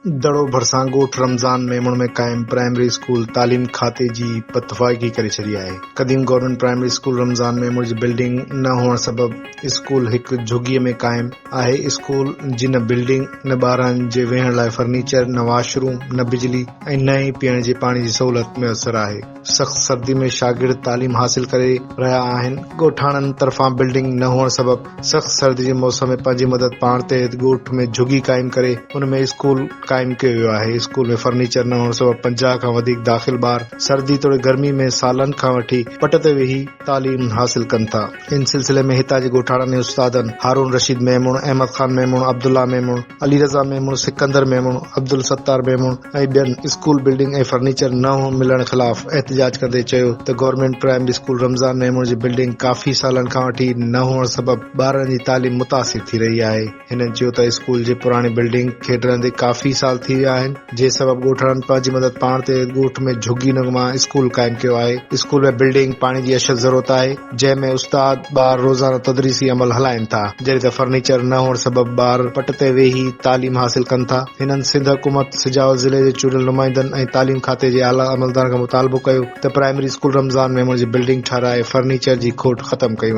दड़ो भरिसां ॻोठ रमज़ान मेमण में क़ाइम प्राइमरी स्कूल तालीम खाते जी पतवागी करे छॾी आहे। क़दीम government primary school Ramzan Memon जी बिल्डिंग न हुअण सबबि स्कूल हिकु झुॻीअ में क़ाइम आहे। स्कूल जी न बिल्डिंग, न ॿारनि जे वेहण लाइ फर्नीचर, न वॉशरूम, न बिजली ऐं न ई पीअण जे पाणी जी सहूलियत मुयसर आहे। सख़्त सर्दी में शागिर्द तालीम हासिल करे रहिया आहिनि। ॻोठाणनि तरफ़ां बिल्डिंग न हुअण सबबि सख़्त सर्दी जे मौसम में पंहिंजी मदद पाण ते ॻोठ में झुॻी क़ाइम करे उन में स्कूल क़ाइम कयो वियो आहे। स्कूल में फर्नीचर न हुअण सबबि 50 खां वधीक दाख़िल ॿार सर्दी तोड़े गर्मी में सालनि खां वठी पट ते वेही तालीम हासिल कनि था। इन सिलसिले में हितां जे ॻोठाणनि ऐं उस्तादनि हारून रशीद मेमण, अहमद खान मेमण, अब्दुल्ला मेमण, अली रज़ा मेमण, सिकंदर मेमण, अब्दुल सत्तार मेमण ऐं ॿियनि स्कूल बिल्डिंग ऐं फर्नीचर न मिलण ख़िलाफ़ एहतजाज कंदे चयो त government primary school Ramzan Memon जी बिल्डिंग काफ़ी सालनि खां वठी न हुअण सबबि ॿारनि जी तालीम मुतासिर थी रही आहे। हिननि चयो त स्कूल जे पुराणी बिल्डिंग खे रहंदे काफ़ी साल थी विया आहिनि, जे सबबि ॻोठाणनि पंहिंजी मदद पाण ते ॻोठ में झुगी नुमा स्कूल क़ाइम कयो आहे। स्कूल में बिल्डिंग, पाणी जी अशद ज़रूरत आहे, जंहिंमें उस्ताद ॿार रोज़ाना तदरीसी अमल हलाइनि था, जॾहिं त फर्नीचर न हुअण सबबि ॿार पट ते वेही तालीम हासिल कनि था। हिननि सिंध हुकूमत, सिजावल ज़िले जे चूंडियल नुमाइंदनि ऐं तालीम खाते जे आला अमलदार खां मुतालबो कयो त प्राइमरी स्कूल रमज़ान मेमण जी बिल्डिंग ठाराए फर्नीचर जी खोट ख़तम कई वञे।